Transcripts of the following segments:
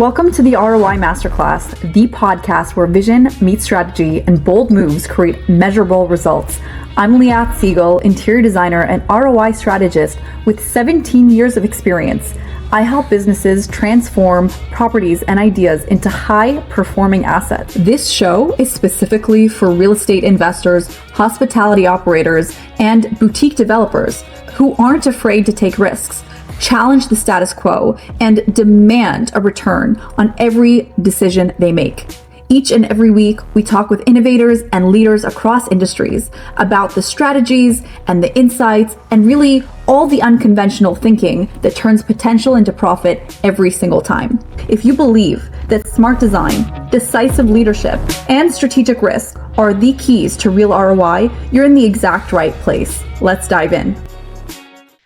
Welcome to the ROI Masterclass, the podcast where vision meets strategy and bold moves create measurable results. I'm Liat Siegel, interior designer and ROI strategist with 17 years of experience. I help businesses transform properties and ideas into high-performing assets. This show is specifically for real estate investors, hospitality operators, and boutique developers who aren't afraid to take risks, challenge the status quo, and demand a return on every decision they make. Each and every week, we talk with innovators and leaders across industries about the strategies and the insights and really all the unconventional thinking that turns potential into profit every single time. If you believe that smart design, decisive leadership, and strategic risk are the keys to real ROI, you're in the exact right place. Let's dive in.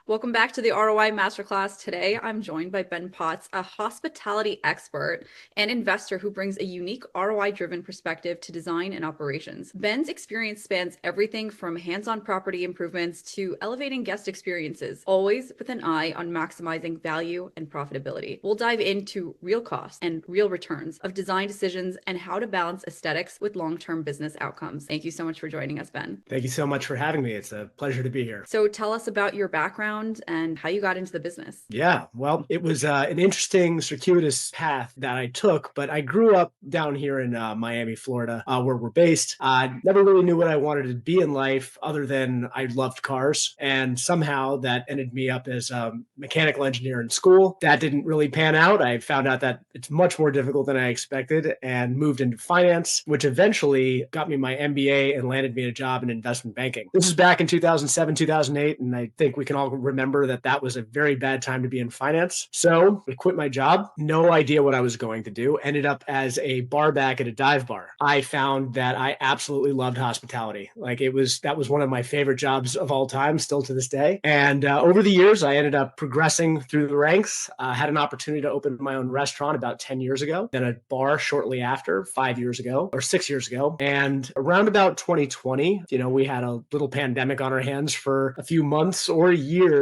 Welcome back to the ROI Masterclass. Today, I'm joined by Ben Potts, a hospitality expert and investor who brings a unique ROI-driven perspective to design and operations. Ben's experience spans everything from hands-on property improvements to elevating guest experiences, always with an eye on maximizing value and profitability. We'll dive into real costs and real returns of design decisions and how to balance aesthetics with long-term business outcomes. Thank you so much for joining us, Ben. Thank you so much for having me. It's a pleasure to be here. So tell us about your background and how you got into the business. Yeah, well, it was an interesting, circuitous path that I took, but I grew up down here in Miami, Florida, where we're based. I never really knew what I wanted to be in life other than I loved cars. And somehow that ended me up as a mechanical engineer in school. That didn't really pan out. I found out that it's much more difficult than I expected and moved into finance, which eventually got me my MBA and landed me a job in investment banking. This is back in 2007, 2008, and I think we can all remember that was a very bad time to be in finance. So I quit my job, no idea what I was going to do, ended up as a bar back at a dive bar. I found that I absolutely loved hospitality. That was one of my favorite jobs of all time, still to this day. And over the years, I ended up progressing through the ranks, had an opportunity to open my own restaurant about 10 years ago, then a bar shortly after, 5 years ago, or 6 years ago. And around about 2020, we had a little pandemic on our hands for a few months or years,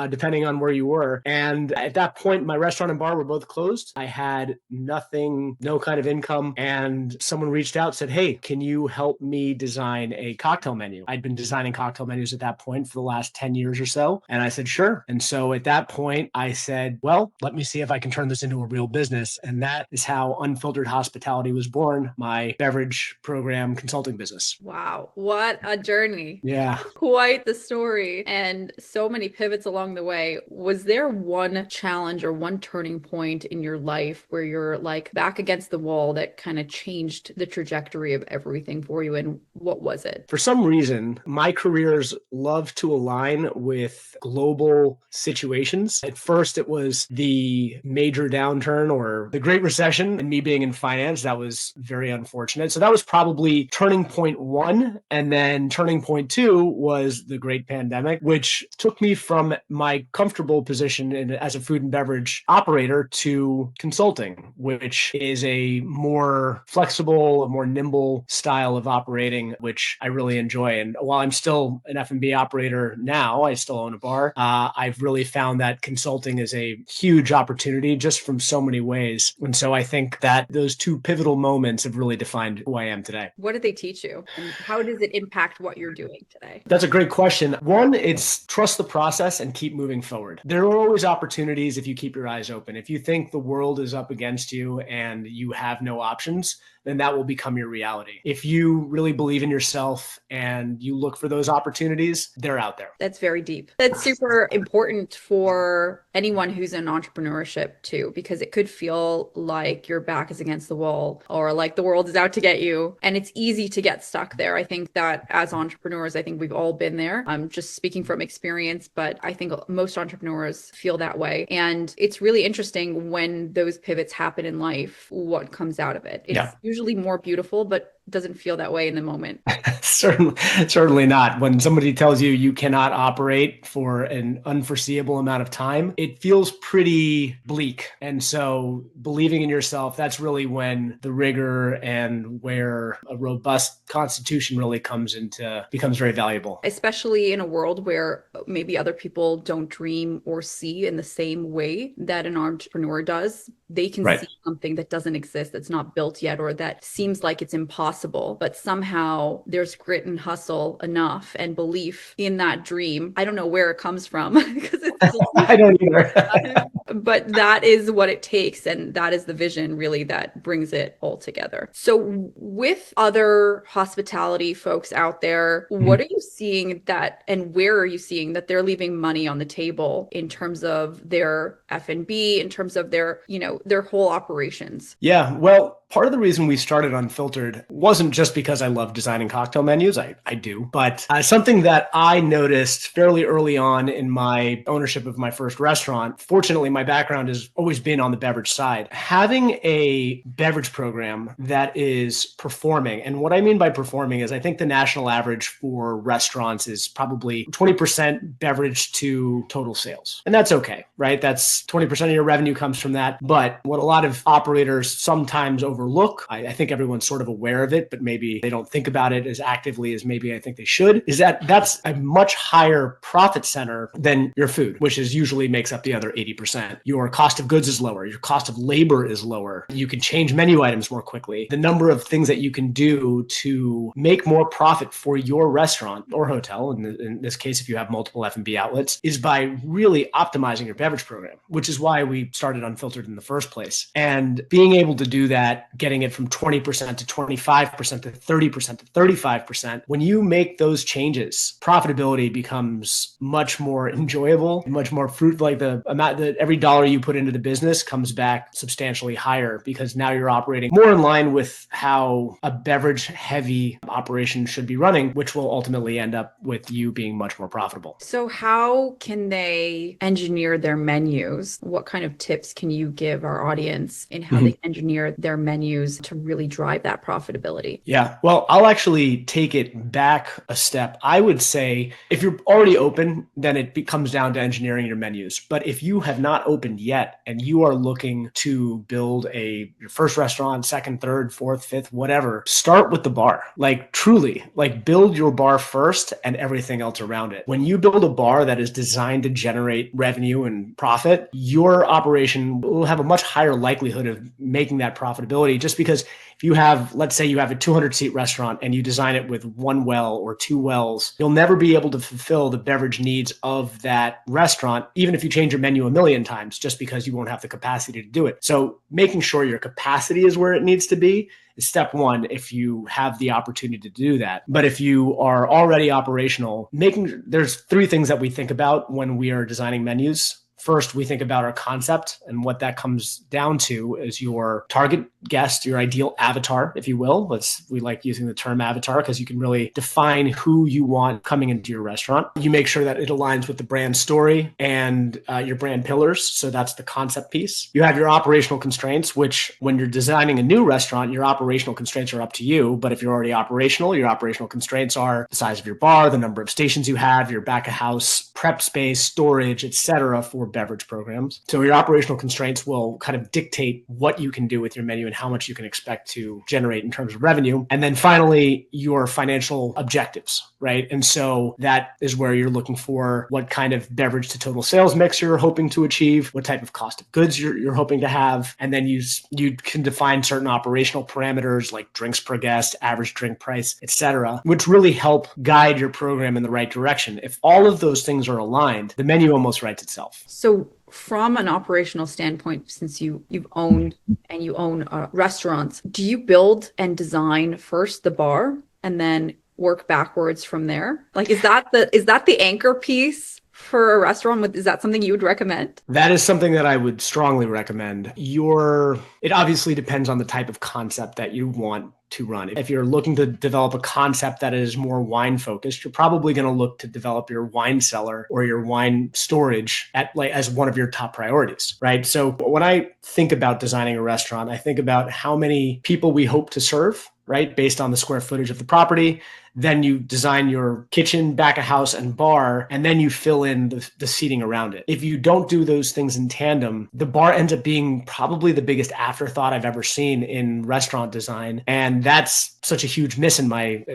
depending on where you were. And at that point, my restaurant and bar were both closed. I had nothing, no kind of income. And someone reached out and said, "Hey, can you help me design a cocktail menu?" I'd been designing cocktail menus at that point for the last 10 years or so. And I said, "Sure." And so at that point, I said, "Well, let me see if I can turn this into a real business." And that is how Unfiltered Hospitality was born, my beverage program consulting business. Wow, what a journey. Yeah. Quite the story. And so many pivots along the way. Was there one challenge or one turning point in your life where you're like back against the wall that kind of changed the trajectory of everything for you? And what was it? For some reason, my careers love to align with global situations. At first, it was the major downturn or the Great Recession, and me being in finance, that was very unfortunate. So that was probably turning point one. And then turning point two was the Great Pandemic, which took me from my comfortable position as a food and beverage operator to consulting, which is a more flexible, a more nimble style of operating, which I really enjoy. And while I'm still an F&B operator now, I still own a bar. I've really found that consulting is a huge opportunity just from so many ways. And so I think that those two pivotal moments have really defined who I am today. What did they teach you? And how does it impact what you're doing today? That's a great question. One, it's trust the process and keep moving forward. There are always opportunities if you keep your eyes open. If you think the world is up against you and you have no options, then that will become your reality. If you really believe in yourself and you look for those opportunities, they're out there. That's very deep. That's super important for anyone who's in entrepreneurship too, because it could feel like your back is against the wall or like the world is out to get you. And it's easy to get stuck there. I think that as entrepreneurs, I think we've all been there. I'm just speaking from experience, but I think most entrepreneurs feel that way. And it's really interesting when those pivots happen in life, what comes out of it. It's usually more beautiful, but doesn't feel that way in the moment. Certainly not. When somebody tells you you cannot operate for an unforeseeable amount of time, it feels pretty bleak. And so believing in yourself, that's really when the rigor and where a robust constitution really becomes very valuable. Especially in a world where maybe other people don't dream or see in the same way that an entrepreneur does. They can Right. see something that doesn't exist, that's not built yet, or that seems like it's impossible, but somehow there's grit and hustle enough and belief in that dream. I don't know where it comes from because it's I don't either. but that is what it takes, and that is the vision really that brings it all together. So with other hospitality folks out there, what are you seeing that, and where are you seeing that they're leaving money on the table in terms of their F&B, in terms of their, their whole operations? Yeah, well, part of the reason we started Unfiltered wasn't just because I love designing cocktail menus. I do. But something that I noticed fairly early on in my ownership of my first restaurant, fortunately, my background has always been on the beverage side. Having a beverage program that is performing, and what I mean by performing is I think the national average for restaurants is probably 20% beverage to total sales. And that's okay, right? That's 20% of your revenue comes from that. But what a lot of operators sometimes overlook, I think everyone's sort of aware of it, but maybe they don't think about it as actively as maybe I think they should, is that that's a much higher profit center than your food, which is usually makes up the other 80%. Your cost of goods is lower. Your cost of labor is lower. You can change menu items more quickly. The number of things that you can do to make more profit for your restaurant or hotel, in this case, if you have multiple F&B outlets, is by really optimizing your beverage program, which is why we started Unfiltered in the first place. And being able to do that, getting it from 20% to 25% to 30% to 35%, when you make those changes, profitability becomes much more enjoyable, much more fruitful. Like the amount that every dollar you put into the business comes back substantially higher because now you're operating more in line with how a beverage heavy operation should be running, which will ultimately end up with you being much more profitable. So how can they engineer their menus? What kind of tips can you give our audience in how they engineer their menus to really drive that profitability? Yeah, well, I'll actually take it back a step. I would say if you're already open, then it comes down to engineering your menus. But if you have not opened yet and you are looking to build your first restaurant, second, third, fourth, fifth, whatever, start with the bar. Like truly, like build your bar first and everything else around it. When you build a bar that is designed to generate revenue and profit, your operation will have a much higher likelihood of making that profitability just because if you have, let's say you have a 200-seat restaurant and you design it with one well or two wells, you'll never be able to fulfill the beverage needs of that restaurant, even if you change your menu a million times, just because you won't have the capacity to do it. So making sure your capacity is where it needs to be is step one if you have the opportunity to do that. But if you are already operational, there's three things that we think about when we are designing menus. First, we think about our concept, and what that comes down to is your target guest, your ideal avatar, if you will. We like using the term avatar because you can really define who you want coming into your restaurant. You make sure that it aligns with the brand story and your brand pillars. So that's the concept piece. You have your operational constraints, which when you're designing a new restaurant, your operational constraints are up to you. But if you're already operational, your operational constraints are the size of your bar, the number of stations you have, your back of house prep space, storage, etc. for beverage programs. So your operational constraints will kind of dictate what you can do with your menu and how much you can expect to generate in terms of revenue. And then finally, your financial objectives, right? And so that is where you're looking for what kind of beverage to total sales mix you're hoping to achieve, what type of cost of goods you're hoping to have. And then you can define certain operational parameters like drinks per guest, average drink price, etc., which really help guide your program in the right direction. If all of those things are aligned, the menu almost writes itself. So from an operational standpoint, since you've owned and you own restaurants, do you build and design first the bar and then work backwards from there? Like, is that the anchor piece for a restaurant? Is that something you would recommend? That is something that I would strongly recommend. It obviously depends on the type of concept that you want to run. If you're looking to develop a concept that is more wine focused, you're probably going to look to develop your wine cellar or your wine storage as one of your top priorities, right? So when I think about designing a restaurant, I think about how many people we hope to serve, right? Based on the square footage of the property. Then you design your kitchen, back of house, and bar, and then you fill in the seating around it. If you don't do those things in tandem, the bar ends up being probably the biggest afterthought I've ever seen in restaurant design. And that's such a huge miss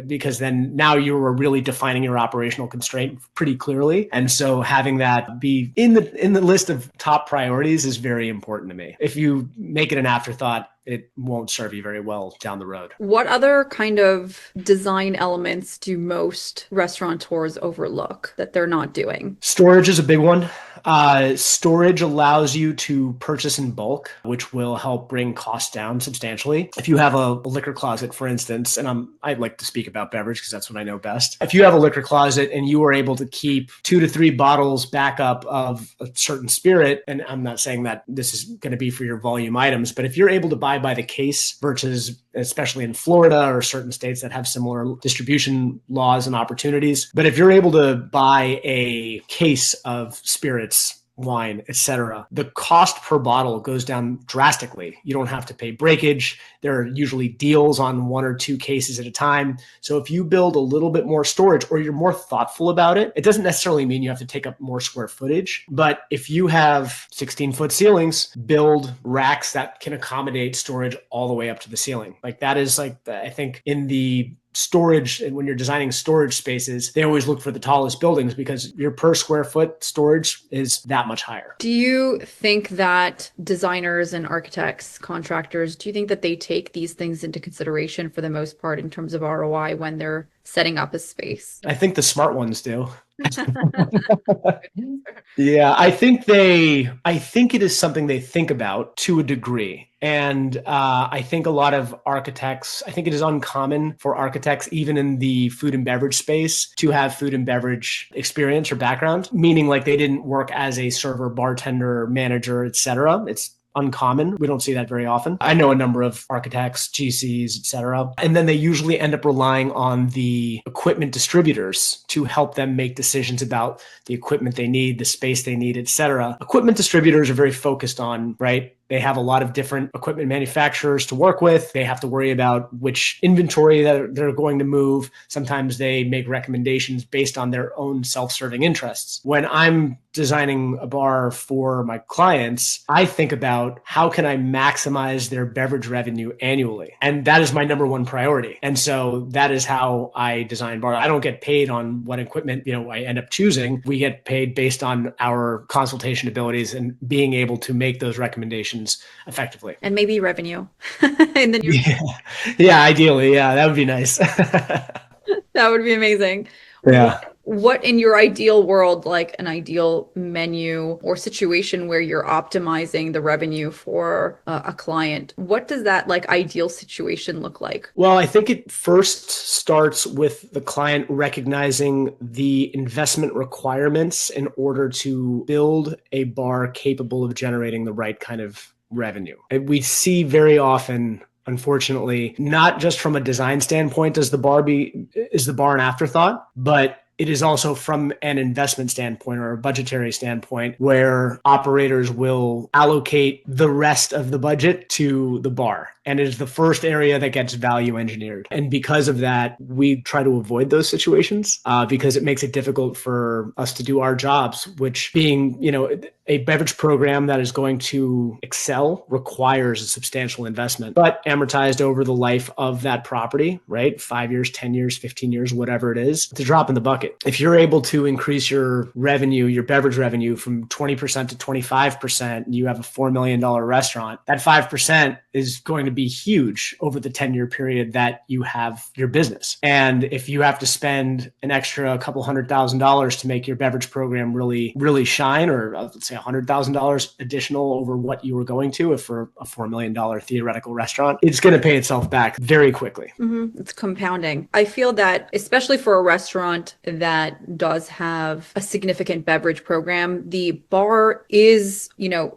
because then now you are really defining your operational constraint pretty clearly. And so having that be in the list of top priorities is very important to me. If you make it an afterthought, it won't serve you very well down the road. What other kind of design elements do most restaurateurs overlook that they're not doing? Storage is a big one. Storage allows you to purchase in bulk, which will help bring costs down substantially. If you have a liquor closet, for instance, and I'd like to speak about beverage because that's what I know best. If you have a liquor closet and you are able to keep 2 to 3 bottles backup of a certain spirit, and I'm not saying that this is going to be for your volume items, but if you're able to buy by the case versus, especially in Florida or certain states that have similar distribution laws and opportunities, but if you're able to buy a case of spirits, wine, etc., the cost per bottle goes down drastically. You don't have to pay breakage. There are usually deals on 1 or 2 cases at a time. So if you build a little bit more storage or you're more thoughtful about it, it doesn't necessarily mean you have to take up more square footage. But if you have 16-foot ceilings, build racks that can accommodate storage all the way up to the ceiling. Like that is I think in the storage, and when you're designing storage spaces, they always look for the tallest buildings because your per square foot storage is that much higher. Do you think that designers and architects, contractors, do you think that they take these things into consideration for the most part in terms of ROI when they're setting up a space? I think the smart ones do. Yeah, I think it is something they think about to a degree. And I think a lot of architects, I think it is uncommon for architects, even in the food and beverage space, to have food and beverage experience or background, meaning like they didn't work as a server, bartender, manager, etc. It's uncommon. We don't see that very often. I know a number of architects, GCs, et cetera. And then they usually end up relying on the equipment distributors to help them make decisions about the equipment they need, the space they need, et cetera. Equipment distributors are very focused on, right? They have a lot of different equipment manufacturers to work with. They have to worry about which inventory that they're going to move. Sometimes they make recommendations based on their own self-serving interests. When I'm designing a bar for my clients, I think about how can I maximize their beverage revenue annually? And that is my number one priority. And so that is how I design bars. I don't get paid on what equipment, I end up choosing. We get paid based on our consultation abilities and being able to make those recommendations effectively. And maybe revenue. And then yeah, ideally. Yeah, that would be nice. That would be amazing. Yeah. What in your ideal world, like an ideal menu or situation where you're optimizing the revenue for a client, what does that ideal situation look like? Well, I think it first starts with the client recognizing the investment requirements in order to build a bar capable of generating the right kind of revenue. And we see very often, unfortunately, not just from a design standpoint is the bar an afterthought, but it is also from an investment standpoint or a budgetary standpoint where operators will allocate the rest of the budget to the bar. And it is the first area that gets value engineered. And because of that, we try to avoid those situations because it makes it difficult for us to do our jobs, which being, a beverage program that is going to excel requires a substantial investment, but amortized over the life of that property, right? 5 years, 10 years, 15 years, whatever it is, it's a drop in the bucket. If you're able to increase your revenue, your beverage revenue from 20% to 25%, and you have a $4 million restaurant, that 5% is going to be huge over the 10-year period that you have your business. And if you have to spend an extra couple $100,000 to make your beverage program really, really shine, or let's say $100,000 additional over what you were going to if for a $4 million theoretical restaurant, it's going to pay itself back very quickly. Mm-hmm. It's compounding. I feel that especially for a restaurant that does have a significant beverage program, the bar is,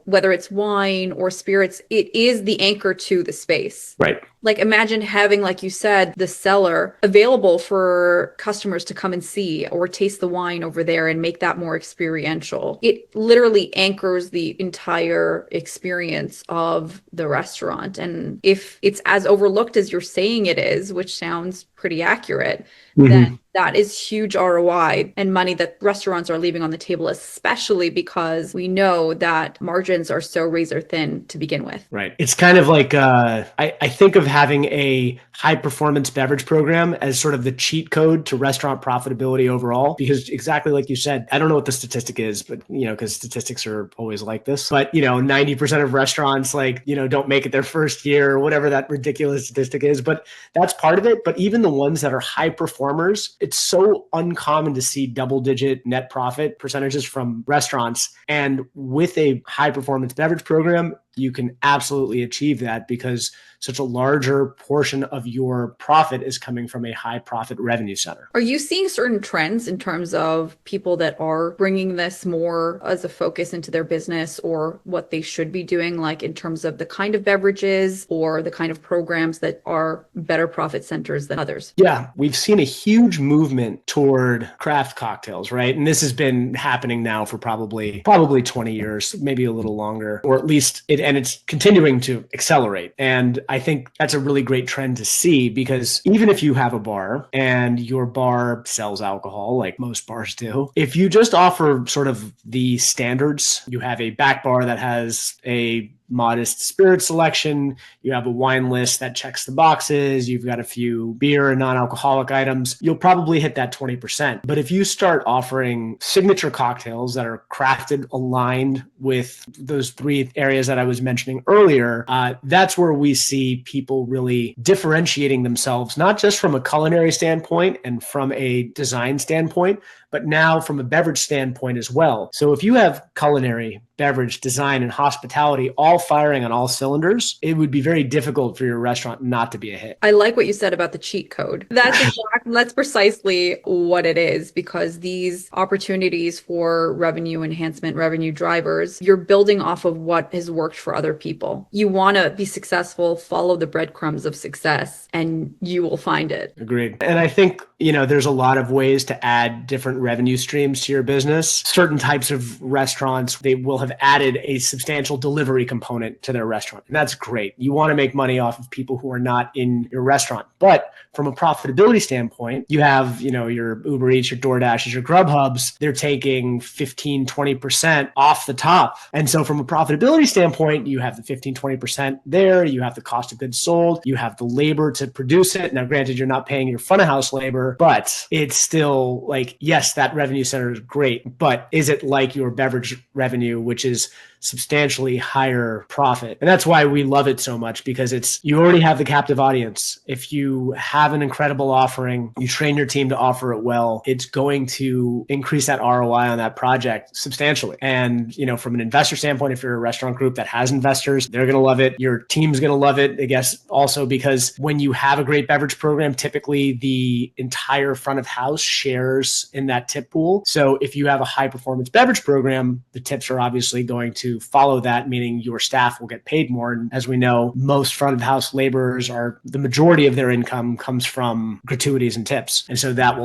whether it's wine or spirits, it is the anchor to the space. Right. Like imagine having, like you said, the cellar available for customers to come and see or taste the wine over there and make that more experiential. It literally anchors the entire experience of the restaurant. And if it's as overlooked as you're saying it is, which sounds pretty accurate, then that is huge ROI and money that restaurants are leaving on the table, especially because we know that margins are so razor thin to begin with. Right. It's kind of like, I think of having a high performance beverage program as sort of the cheat code to restaurant profitability overall, because exactly like you said, I don't know what the statistic is, but because statistics are always like this, but 90% of restaurants don't make it their first year or whatever that ridiculous statistic is, but that's part of it. But even the ones that are high performers, it's so uncommon to see double-digit net profit percentages from restaurants. And with a high-performance beverage program, you can absolutely achieve that because such a larger portion of your profit is coming from a high profit revenue center. Are you seeing certain trends in terms of people that are bringing this more as a focus into their business or what they should be doing, like in terms of the kind of beverages or the kind of programs that are better profit centers than others? Yeah, we've seen a huge movement toward craft cocktails, right? And this has been happening now for probably 20 years, maybe a little longer, or at least it's continuing to accelerate. And I think that's a really great trend to see, because even if you have a bar and your bar sells alcohol, like most bars do, if you just offer sort of the standards, you have a back bar that has a modest spirit selection, you have a wine list that checks the boxes, you've got a few beer and non-alcoholic items, you'll probably hit that 20%. But if you start offering signature cocktails that are crafted aligned with those three areas that I was mentioning earlier, that's where we see people really differentiating themselves, not just from a culinary standpoint and from a design standpoint, but now from a beverage standpoint as well. So if you have culinary, beverage, design, and hospitality all firing on all cylinders, it would be very difficult for your restaurant not to be a hit. I like what you said about the cheat code. That's precisely what it is, because these opportunities for revenue enhancement, revenue drivers, you're building off of what has worked for other people. You want to be successful, follow the breadcrumbs of success, and you will find it. Agreed. And I think, there's a lot of ways to add different revenue streams to your business. Certain types of restaurants, they will have added a substantial delivery component to their restaurant. And that's great. You want to make money off of people who are not in your restaurant. But from a profitability standpoint, you have, your Uber Eats, your DoorDashes, your Grubhubs, they're taking 15, 20% off the top. And so from a profitability standpoint, you have the 15, 20% there, you have the cost of goods sold, you have the labor to produce it. Now, granted, you're not paying your front of house labor, but it's still like, yes, that revenue center is great, but is it like your beverage revenue, which is substantially higher profit? And that's why we love it so much, because you already have the captive audience. If you have an incredible offering, you train your team to offer it well, it's going to increase that ROI on that project substantially. And, from an investor standpoint, if you're a restaurant group that has investors, they're going to love it. Your team's going to love it, I guess, also because when you have a great beverage program, typically the entire front of house shares in that tip pool. So if you have a high performance beverage program, the tips are obviously going to follow that, meaning your staff will get paid more. And as we know, most front of house laborers the majority of their income comes from gratuities and tips. And so that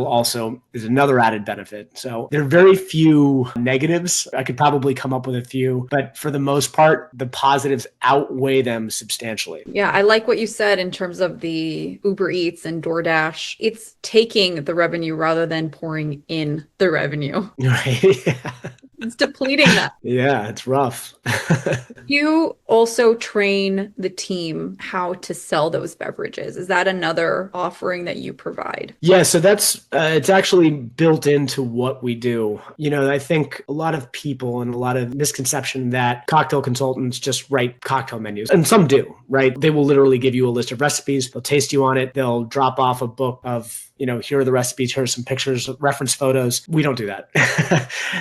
is another added benefit. So there are very few negatives. I could probably come up with a few, but for the most part, the positives outweigh them substantially. Yeah, I like what you said in terms of the Uber Eats and DoorDash. It's taking the revenue rather than pouring in the revenue. Right. Yeah. It's depleting that. Yeah, it's rough. You also train the team how to sell those beverages. Is that another offering that you provide? Yeah, so it's actually built into what we do. I think a lot of people and a lot of misconception that cocktail consultants just write cocktail menus, and some do, right? They will literally give you a list of recipes. They'll taste you on it. They'll drop off a book of, here are the recipes, here are some pictures, reference photos. We don't do that.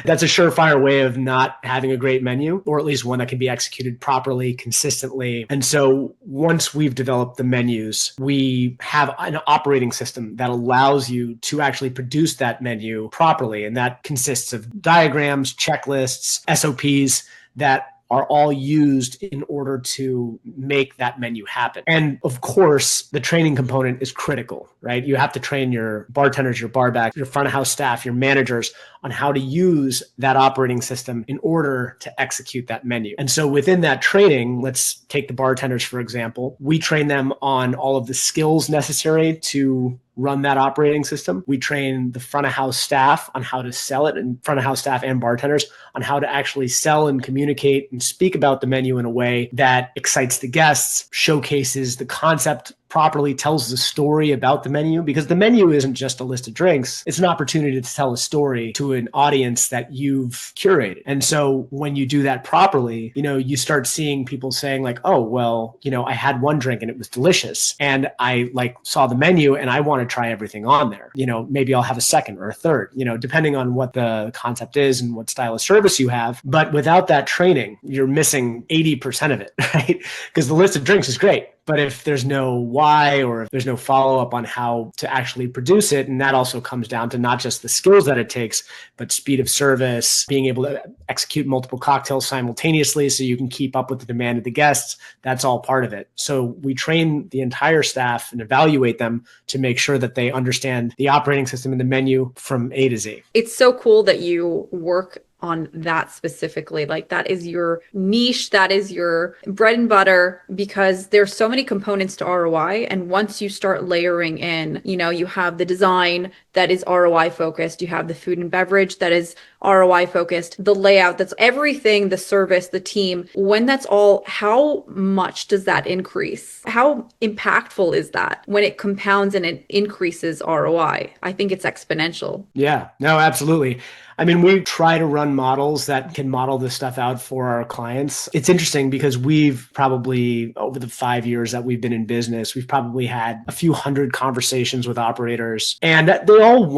That's a surefire way of not having a great menu, or at least one that can be executed properly, consistently. And so once we've developed the menus, we have an operating system that allows you to actually produce that menu properly. And that consists of diagrams, checklists, SOPs that are all used in order to make that menu happen. And of course, the training component is critical, right? You have to train your bartenders, your barback, your front of house staff, your managers on how to use that operating system in order to execute that menu. And so within that training, let's take the bartenders, for example, we train them on all of the skills necessary to run that operating system. We train the front of house staff on how to sell it, and front of house staff and bartenders on how to actually sell and communicate and speak about the menu in a way that excites the guests, showcases the concept properly, tells the story about the menu, because the menu isn't just a list of drinks. It's an opportunity to tell a story to an audience that you've curated. And so when you do that properly, you start seeing people saying like, oh, well, I had one drink and it was delicious. And I saw the menu and I want to try everything on there. Maybe I'll have a second or a third, depending on what the concept is and what style of service you have. But without that training, you're missing 80% of it, right? Because the list of drinks is great. But if there's no why, or if there's no follow-up on how to actually produce it, and that also comes down to not just the skills that it takes, but speed of service, being able to execute multiple cocktails simultaneously so you can keep up with the demand of the guests, that's all part of it. So we train the entire staff and evaluate them to make sure that they understand the operating system and the menu from A to Z. It's so cool that you work on that specifically. Like, that is your niche, that is your bread and butter, because there's so many components to ROI. And once you start layering in, you have the design that is ROI focused, you have the food and beverage that is ROI focused, the layout, that's everything, the service, the team. When that's all, how much does that increase? How impactful is that when it compounds and it increases ROI? I think it's exponential. Yeah, no, absolutely. I mean, we try to run models that can model this stuff out for our clients. It's interesting because we've probably, over the 5 years that we've been in business, we've probably had a few hundred conversations with operators, and everyone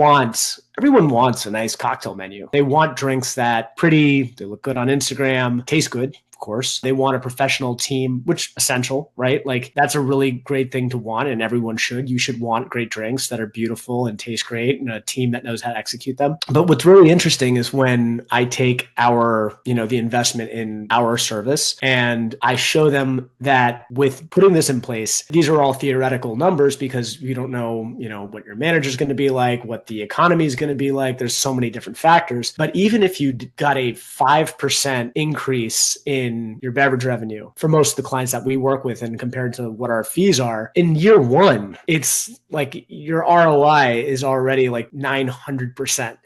wants a nice cocktail menu. They want drinks that they look good on Instagram, taste good. Of course, they want a professional team, which is essential, right? Like, that's a really great thing to want, and everyone should. You should want great drinks that are beautiful and taste great, and a team that knows how to execute them. But what's really interesting is when I take the investment in our service, and I show them that with putting this in place, these are all theoretical numbers because you don't know, what your manager is going to be like, what the economy is going to be like. There's so many different factors. But even if you got a 5% increase in your beverage revenue for most of the clients that we work with, and compared to what our fees are, in year one, it's like your ROI is already like 900%.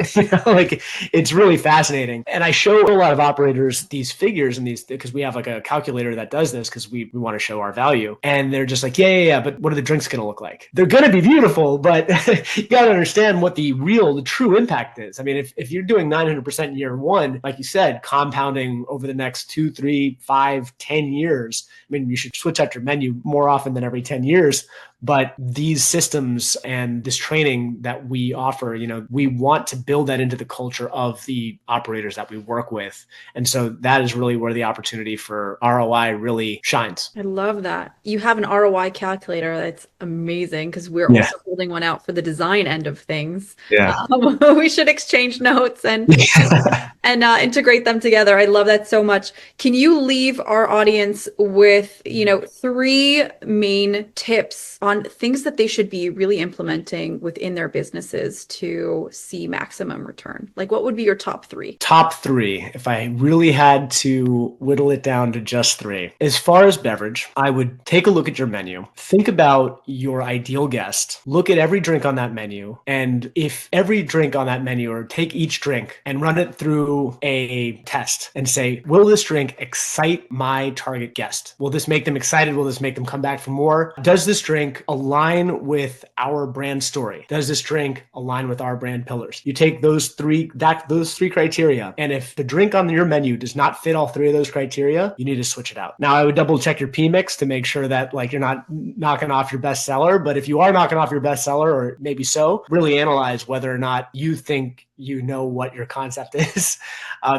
It's really fascinating. And I show a lot of operators these figures and these, because we have like a calculator that does this because we want to show our value. And they're just like, yeah, but what are the drinks going to look like? They're going to be beautiful, but you got to understand what the true impact is. I mean, if you're doing 900% in year one, like you said, compounding over the next 2, 3, 5, 10 years, I mean, you should switch out your menu more often than every 10 years. But these systems and this training that we offer, we want to build that into the culture of the operators that we work with. And so that is really where the opportunity for ROI really shines. I love that. You have an ROI calculator. That's amazing, because we're also holding one out for the design end of things. Yeah. We should exchange notes and integrate them together. I love that so much. Can you leave our audience with, 3 main tips on things that they should be really implementing within their businesses to see maximum return? Like, what would be your top 3? Top 3, if I really had to whittle it down to just 3. As far as beverage, I would take a look at your menu, think about your ideal guest, look at every drink on that menu, and if every drink on that menu, or take each drink and run it through a test and say, will this drink excite my target guest? Will this make them excited? Will this make them come back for more? Does this drink align with our brand story? Does this drink align with our brand pillars? You take those three criteria, and if the drink on your menu does not fit all 3 of those criteria, you need to switch it out. Now, I would double check your P mix to make sure that you're not knocking off your best seller. But if you are knocking off your best seller, or maybe so, really analyze whether or not you think you know what your concept is,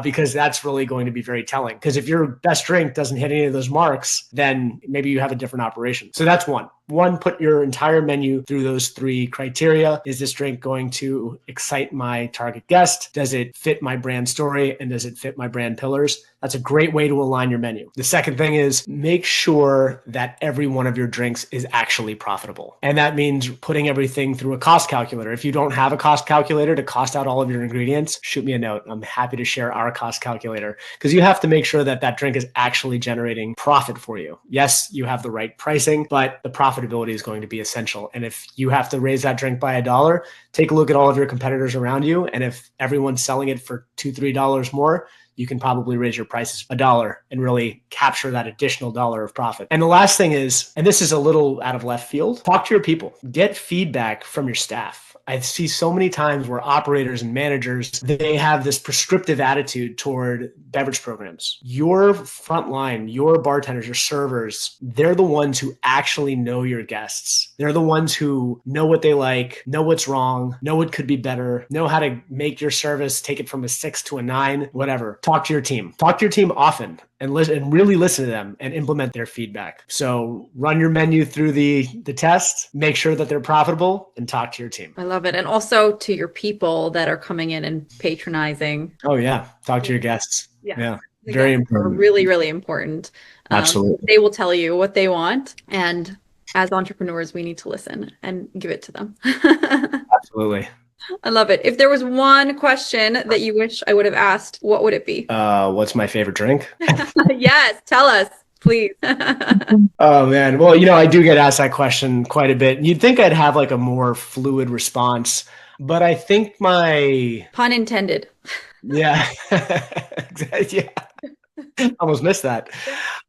because that's really going to be very telling. Because if your best drink doesn't hit any of those marks, then maybe you have a different operation. So that's one. One, put your entire menu through those three criteria. Is this drink going to excite my target guest? Does it fit my brand story? And does it fit my brand pillars? That's a great way to align your menu. The second thing is make sure that every one of your drinks is actually profitable. And that means putting everything through a cost calculator. If you don't have a cost calculator to cost out all of your ingredients, shoot me a note. I'm happy to share our cost calculator, because you have to make sure that that drink is actually generating profit for you. Yes, you have the right pricing, but the profitability is going to be essential. And if you have to raise that drink by $1, take a look at all of your competitors around you. And if everyone's selling it for $2, $3 more, you can probably raise your prices $1 and really capture that additional dollar of profit. And the last thing is, and this is a little out of left field, talk to your people. Get feedback from your staff. I see so many times where operators and managers, they have this prescriptive attitude toward beverage programs. Your front line, your bartenders, your servers, they're the ones who actually know your guests. They're the ones who know what they like, know what's wrong, know what could be better, know how to make your service, take it from a 6 to a 9, whatever. Talk to your team. Talk to your team often and listen, and really listen to them and implement their feedback. So run your menu through the test, make sure that they're profitable, and talk to your team. I love it. And also to your people that are coming in and patronizing. Oh yeah. Talk to your guests. Yeah. The Very guests are important. really, really important. Absolutely. They will tell you what they want. And as entrepreneurs, we need to listen and give it to them. Absolutely. I love it. If there was one question that you wish I would have asked, what would it be? What's my favorite drink? Yes, tell us, please. Oh man. Well, I do get asked that question quite a bit. You'd think I'd have like a more fluid response, but I think my Pun intended. yeah, yeah. Almost missed that.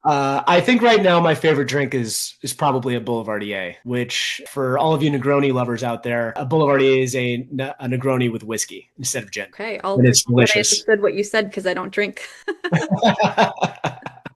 I think right now my favorite drink is probably a Boulevardier, which for all of you Negroni lovers out there, a Boulevardier is a Negroni with whiskey instead of gin. Okay, And it's I delicious. understood what you said because I don't drink.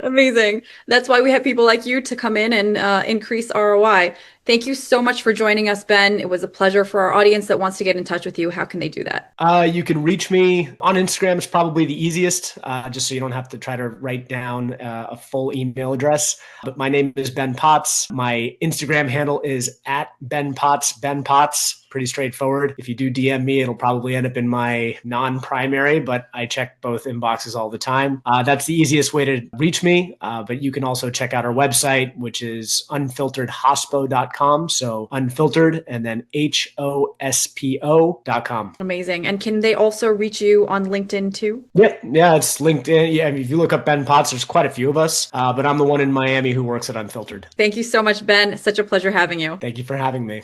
Amazing. That's why we have people like you to come in and increase ROI. Thank you so much for joining us, Ben. It was a pleasure. For our audience that wants to get in touch with you, how can they do that? You can reach me on Instagram. It's probably the easiest, just so you don't have to try to write down a full email address. But my name is Ben Potts. My Instagram handle is @BenPotts, Ben Potts. Pretty straightforward. If you do DM me, it'll probably end up in my non-primary, but I check both inboxes all the time. That's the easiest way to reach me. But you can also check out our website, which is unfilteredhospo.com. So unfiltered and then HOSPO.com. Amazing. And can they also reach you on LinkedIn too? Yeah, it's LinkedIn. Yeah, if you look up Ben Potts, there's quite a few of us, but I'm the one in Miami who works at Unfiltered. Thank you so much, Ben. Such a pleasure having you. Thank you for having me.